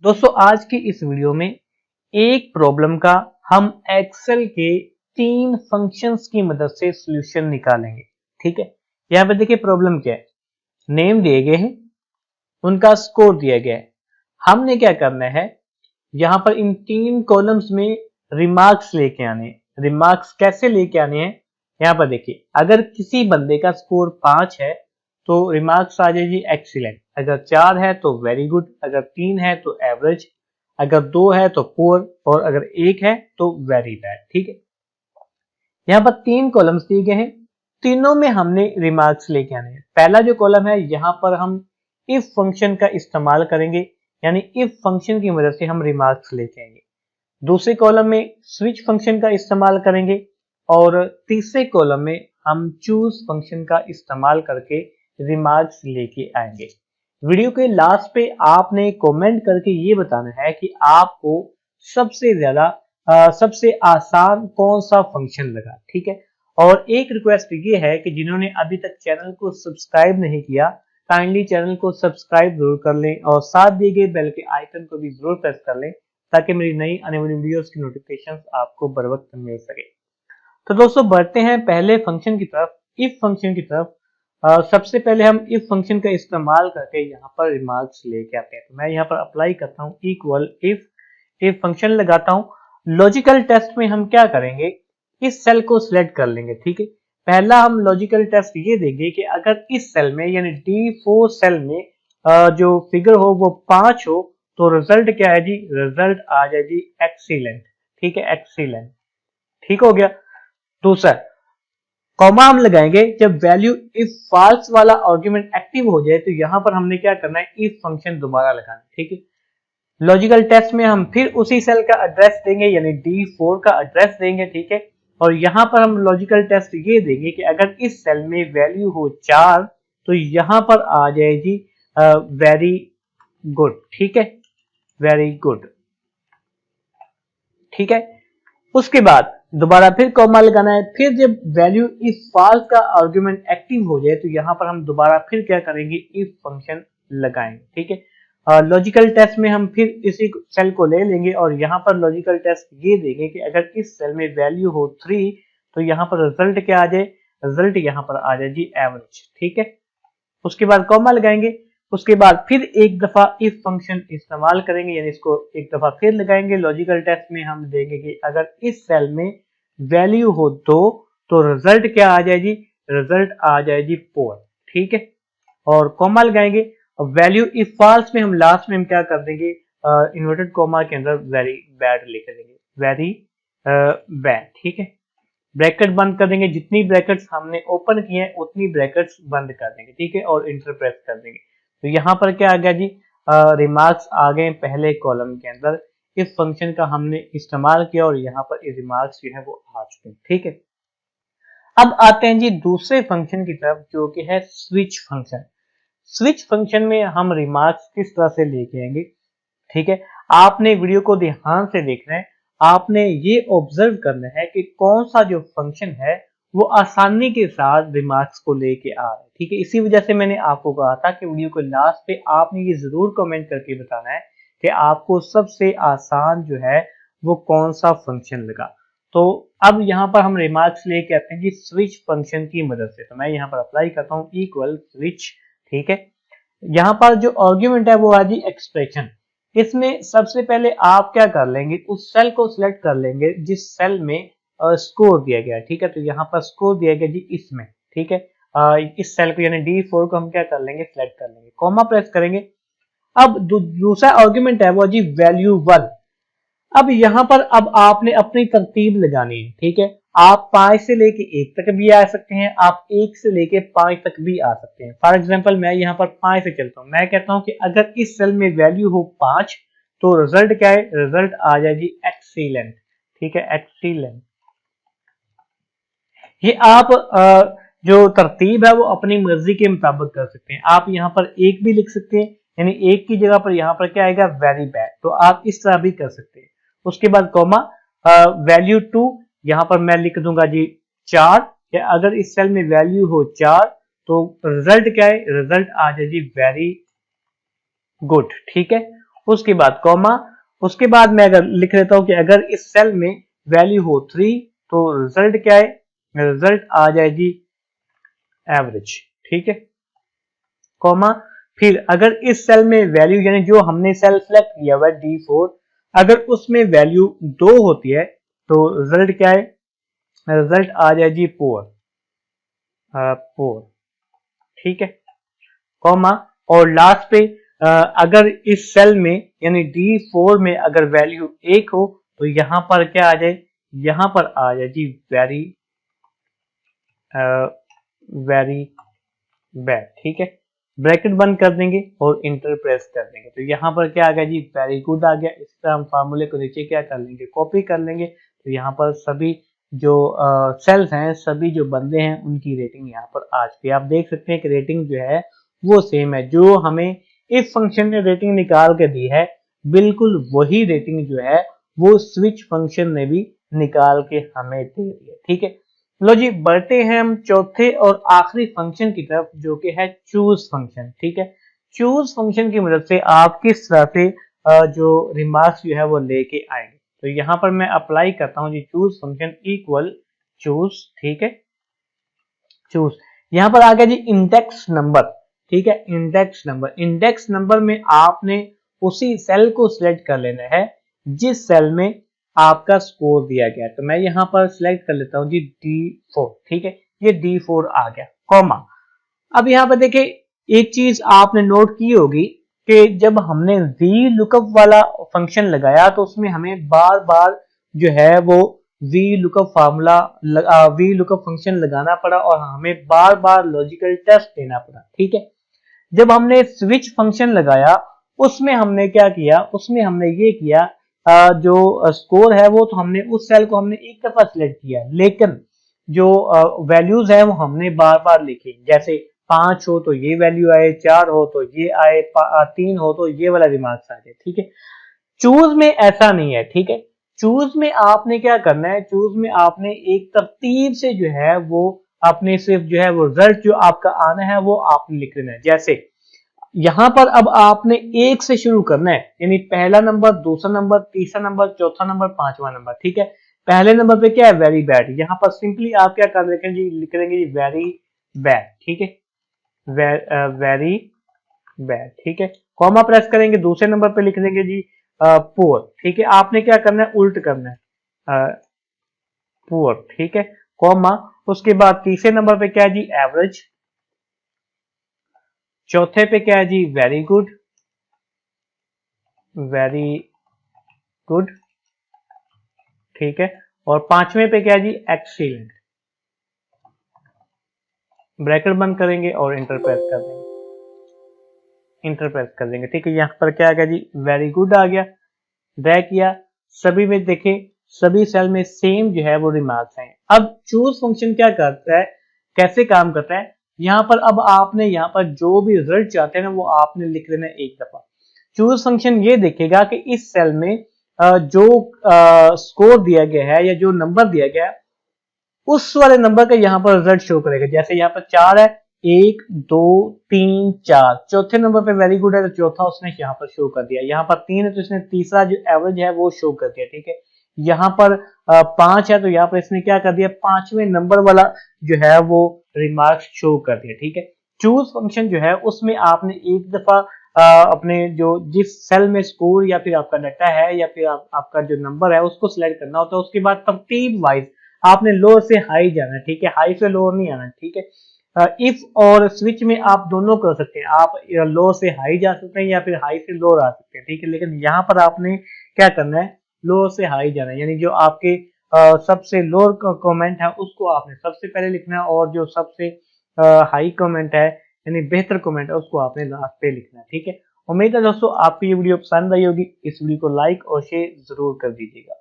दोस्तों आज की इस वीडियो में एक प्रॉब्लम का हम एक्सेल के 3 फंक्शंस की मदद से सॉल्यूशन निकालेंगे। ठीक है, यहाँ पे देखिए प्रॉब्लम क्या है। नेम दिए गए हैं, उनका स्कोर दिया गया है। हमने क्या करना है, यहाँ पर इन 3 कॉलम्स में रिमार्क्स लेके आने हैं। रिमार्क्स कैसे लेके आने हैं, यहाँ पर देखिए अगर किसी बंदे का स्कोर 5 है तो रिमार्क्स आ जाएगी एक्सीलेंट, अगर 4 है तो वेरी गुड, अगर 3 है तो एवरेज, अगर 2 है तो पुअर और अगर 1 है तो वेरी बैड। ठीक है, यहाँ पर 3 कॉलम्स दिए गए हैं, तीनों में हमने रिमार्क्स लेके आने हैं। पहला जो कॉलम है यहाँ पर हम इफ फंक्शन का इस्तेमाल करेंगे, यानी इफ फंक्शन की मदद से हम रिमार्क्स लेके आएंगे। दूसरे कॉलम में स्विच फंक्शन का इस्तेमाल करेंगे और तीसरे कॉलम में हम चूज फंक्शन का इस्तेमाल करके रिमार्क्स लेके आएंगे। वीडियो के लास्ट पे आपने कमेंट करके ये बताना है कि आपको सबसे ज्यादा सबसे आसान कौन सा फंक्शन लगा। ठीक है, और एक रिक्वेस्ट ये है कि जिन्होंने अभी तक चैनल को सब्सक्राइब नहीं किया, काइंडली चैनल को सब्सक्राइब जरूर कर लें और साथ दिए गए बेल के आइकन को भी जरूर प्रेस कर लें ताकि मेरी नई आने वाली वीडियोस की नोटिफिकेशंस आपको बर वक्त मिल सके। तो दोस्तों बढ़ते हैं पहले फंक्शन की तरफ, इफ फंक्शन की तरफ। सबसे पहले हम इफ फंक्शन का इस्तेमाल करके यहाँ पर रिमार्क्स लेके आते हैं। तो मैं यहाँ पर अप्लाई करता हूँ इक्वल इफ फंक्शन लगाता हूँ। लॉजिकल टेस्ट में हम क्या करेंगे, इस सेल को सिलेक्ट कर लेंगे। ठीक है, पहला हम लॉजिकल टेस्ट ये देंगे कि अगर इस सेल में यानी D4 सेल में जो फिगर हो वो 5 हो तो रिजल्ट क्या है जी, रिजल्ट आ जाए जी एक्सीलेंट। ठीक है, एक्सीलेंट। ठीक हो गया। दूसरा कॉमा हम लगाएंगे जब वैल्यू इफ फॉल्स वाला आर्गुमेंट एक्टिव हो जाए, तो यहां पर हमने क्या करना है, इफ फंक्शन दोबारा लगाना है। ठीक है, लॉजिकल टेस्ट में हम फिर उसी सेल का एड्रेस देंगे यानी D4 का एड्रेस देंगे। ठीक है, और यहां पर हम लॉजिकल टेस्ट ये देंगे कि अगर इस सेल में वैल्यू हो 4 तो यहां पर आ जाएगी वेरी गुड। ठीक है, वेरी गुड। ठीक है, उसके बाद दोबारा फिर कॉमा लगाना है, फिर जब वैल्यू इफ फॉल्स का आर्गुमेंट एक्टिव हो जाए तो यहां पर हम दोबारा फिर क्या करेंगे, इफ फंक्शन लगाएंगे। ठीक है, लॉजिकल टेस्ट में हम फिर इसी सेल को ले लेंगे और यहां पर लॉजिकल टेस्ट ये देंगे कि अगर इस सेल में वैल्यू हो 3 तो यहां पर रिजल्ट क्या आ जाए, रिजल्ट यहां पर आ जाए जी एवरेज। ठीक है, उसके बाद कॉमा लगाएंगे, उसके बाद फिर एक दफा इफ फंक्शन इस्तेमाल करेंगे यानी इसको एक दफा फिर लगाएंगे। लॉजिकल टेस्ट में हम देंगे कि अगर इस सेल में वैल्यू हो 2 तो रिजल्ट क्या आ जाए जी, रिजल्ट आ जाए जी पुअर। ठीक है, और कॉमा लगाएंगे। वैल्यू इफ फॉल्स में हम लास्ट में हम क्या कर देंगे, इन्वर्टेड कॉमा के अंदर वेरी बैड लिख देंगे, वेरी बैड। ठीक है, ब्रैकेट बंद कर देंगे, जितनी ब्रैकेट्स हमने ओपन किए हैं उतनी ब्रैकेट्स बंद कर देंगे। ठीक है, और इंटर प्रेस कर देंगे। तो यहाँ पर क्या आ गया जी, रिमार्क्स आ गए पहले कॉलम के अंदर। इस फंक्शन का हमने इस्तेमाल किया और यहाँ पर रिमार्क्स जो है वो आ चुके हैं। ठीक है, अब आते हैं जी दूसरे फंक्शन की तरफ जो कि है स्विच फंक्शन। स्विच फंक्शन में हम रिमार्क्स किस तरह से लेके आएंगे। ठीक है, आपने वीडियो को ध्यान से देखना है, आपने ये ऑब्जर्व करना है कि कौन सा जो फंक्शन है वो आसानी के साथ रिमार्क्स को लेके आ रहा है। ठीक है, इसी वजह से मैंने आपको कहा था कि वीडियो के लास्ट पे आपने ये जरूर कमेंट करके बताना है कि आपको सबसे आसान जो है वो कौन सा फंक्शन लगा। तो अब यहाँ पर हम रिमार्क्स लेके आते हैं जी स्विच फंक्शन की मदद से। तो मैं यहाँ पर अप्लाई करता हूँ इक्वल स्विच। ठीक है, यहाँ पर जो आर्ग्यूमेंट है वो है जी एक्सप्रेशन। इसमें सबसे पहले आप क्या कर लेंगे, उस सेल को सिलेक्ट कर लेंगे जिस सेल में स्कोर दिया गया है। ठीक है, तो यहाँ पर स्कोर दिया गया जी इसमें। ठीक है, इस सेल को यानी D4 को हम क्या कर लेंगे, सिलेक्ट कर लेंगे, कॉमा प्रेस करेंगे। अब दूसरा आर्ग्यूमेंट है वो जी वैल्यू 1। अब यहाँ पर अब आपने अपनी तरतीब लगानी है। ठीक है, आप 5 से लेके 1 तक भी आ सकते हैं, आप 1 से लेके 5 तक भी आ सकते हैं। फॉर एग्जांपल मैं यहाँ पर 5 से चलता हूँ, मैं कहता हूँ कि अगर इस सेल में वैल्यू हो 5 तो रिजल्ट क्या है, रिजल्ट आ जाएगी एक्सीलेंट। ठीक है, एक्सीलेंट। ये आप जो तरतीब है वो अपनी मर्जी के मुताबिक कर सकते हैं। आप यहाँ पर 1 भी लिख सकते हैं, यानी 1 की जगह पर यहाँ पर क्या आएगा, वेरी बैड, तो आप इस तरह भी कर सकते हैं। उसके बाद कॉमा, वैल्यू 2, यहाँ पर मैं लिख दूंगा जी 4। या अगर इस सेल में वैल्यू हो 4 तो रिजल्ट क्या है, रिजल्ट आ जाए जी वेरी गुड। ठीक है, उसके बाद कॉमा, उसके बाद मैं अगर लिख लेता हूं कि अगर इस सेल में वैल्यू हो 3 तो रिजल्ट क्या है, रिजल्ट आ जाए जी एवरेज, ठीक है, कॉमा, फिर अगर इस सेल में वैल्यू यानी जो हमने सेल सेलेक्ट किया हुआ है D4, अगर उसमें वैल्यू 2 होती है तो रिजल्ट क्या है, रिजल्ट आ जाए जी पुअर, पुअर, ठीक है, कॉमा, और लास्ट पे अगर इस सेल में यानी D4 में अगर वैल्यू 1 हो तो यहां पर क्या आ जाए, यहां पर आ जाए जी वेरी वेरी बैड, ठीक है, ब्रैकेट बंद कर देंगे और इंटर प्रेस कर देंगे तो यहाँ पर क्या आ गया जी वेरी गुड आ गया। इस तरह हम फार्मूले को नीचे क्या कर लेंगे, कॉपी कर लेंगे, तो यहाँ पर सभी जो सेल्स हैं, सभी जो बंदे हैं उनकी रेटिंग यहाँ पर आ चुकी है। आप देख सकते हैं कि रेटिंग जो है वो सेम है, जो हमें इस फंक्शन ने रेटिंग निकाल के दी है बिल्कुल वही रेटिंग जो है वो स्विच फंक्शन ने भी निकाल के हमें दे दी है, ठीक है। लो जी बढ़ते हैं हम चौथे और आखिरी फंक्शन की तरफ जो कि है चूज फंक्शन, ठीक है। चूज फंक्शन की मदद से आप किस तरह से जो रिमार्क्स जो है वो लेके आएंगे, तो यहां पर मैं अप्लाई करता हूं जी चूज फंक्शन इक्वल चूज, ठीक है, चूज, यहां पर आ गया जी इंडेक्स नंबर, ठीक है, इंडेक्स नंबर, इंडेक्स नंबर में आपने उसी सेल को सिलेक्ट कर लेना है जिस सेल में आपका स्कोर दिया गया है। तो मैं यहां पर सिलेक्ट कर लेता हूं जी D4, ठीक है, ये D4 आ गया, कॉमा। अब यहां पर देखिए एक चीज आपने नोट की होगी कि जब हमने वी लुकअप वाला फंक्शन लगाया तो उसमें हमें बार बार जो है वो V lookup formula V lookup function लगाना पड़ा और हमें बार बार लॉजिकल टेस्ट देना पड़ा, ठीक है। जब हमने स्विच फंक्शन लगाया उसमें हमने क्या किया, उसमें हमने ये किया जो स्कोर है वो तो हमने उस सेल को हमने एक दफा सिलेक्ट किया, लेकिन जो वैल्यूज है वो हमने बार बार लिखी, जैसे 5 हो तो ये वैल्यू आए, 4 हो तो ये आए, 3 हो तो ये वाला रिमार्क्स आ जाए, ठीक है। चूज में ऐसा नहीं है, ठीक है, चूज में आपने क्या करना है, चूज में आपने एक तरतीब से जो है वो अपने सिर्फ जो है वो रिजल्ट जो आपका आना है वो आपने लिख लेना है। जैसे यहां पर अब आपने एक से शुरू करना है, यानी पहला नंबर, दूसरा नंबर, तीसरा नंबर, चौथा नंबर, पांचवा नंबर, ठीक है। पहले नंबर पे क्या है, वेरी बैड, यहां पर सिंपली आप क्या कर लिखेंगे जी, लिख देंगे जी वेरी बैड, ठीक है, वेरी बैड, ठीक है, कॉमा प्रेस करेंगे, दूसरे नंबर पे लिख देंगे जी पुअर, ठीक है। आपने क्या करना है, उल्ट करना है, पुअर, ठीक है, कॉमा, उसके बाद तीसरे नंबर पे क्या है जी एवरेज, चौथे पे क्या है जी वेरी गुड, वेरी गुड, ठीक है, और पांचवें पे क्या है जी एक्सीलेंट, ब्रैकेट बंद करेंगे और इंटर प्रेस कर देंगे, इंटर प्रेस कर देंगे, ठीक है। यहां पर क्या आ गया जी वेरी गुड आ गया, ड्रैग किया, सभी में देखें सभी सेल में सेम जो है वो रिमार्क्स हैं। अब चूज फंक्शन क्या करता है, कैसे काम करता है, यहां पर अब आपने यहां पर जो भी रिजल्ट चाहते हैं ना वो आपने लिख लेना एक दफा। चूज फंक्शन ये देखेगा कि इस सेल में जो स्कोर दिया गया है या जो नंबर दिया गया है उस वाले नंबर का यहाँ पर रिजल्ट शो करेगा। जैसे यहाँ पर 4 है, 1 2 3 4, चौथे नंबर पे वेरी गुड है तो चौथा उसने यहाँ पर शो कर दिया, यहाँ पर 3 है तो इसने तीसरा जो एवरेज है वो शो कर दिया, ठीक है। यहाँ पर 5 है तो यहाँ पर इसने क्या कर दिया, पांचवें नंबर वाला जो है वो रिमार्क शो कर दिया, ठीक है। चूज फंक्शन जो है उसमें आपने एक दफा अपने जो जिस सेल में स्कोर या फिर आपका डाटा है या फिर आपका जो नंबर है उसको सिलेक्ट करना होता है, उसके बाद तरतीब वाइज आपने लोअर से हाई जाना है, ठीक है, हाई से लोअर नहीं आना, ठीक है। इफ और स्विच में आप दोनों कर सकते हैं, आप लोअर से हाई जा सकते हैं या फिर हाई से लोअर आ सकते हैं, ठीक है। लेकिन यहाँ पर आपने क्या करना है, लोअर से हाई जाना है, यानी जो आपके सबसे लोअर कमेंट है उसको आपने सबसे पहले लिखना है और जो सबसे हाई कमेंट है यानी बेहतर कमेंट है उसको आपने लास्ट पे लिखना है, ठीक है। उम्मीद है दोस्तों आपको ये वीडियो पसंद आई होगी, इस वीडियो को लाइक और शेयर जरूर कर दीजिएगा।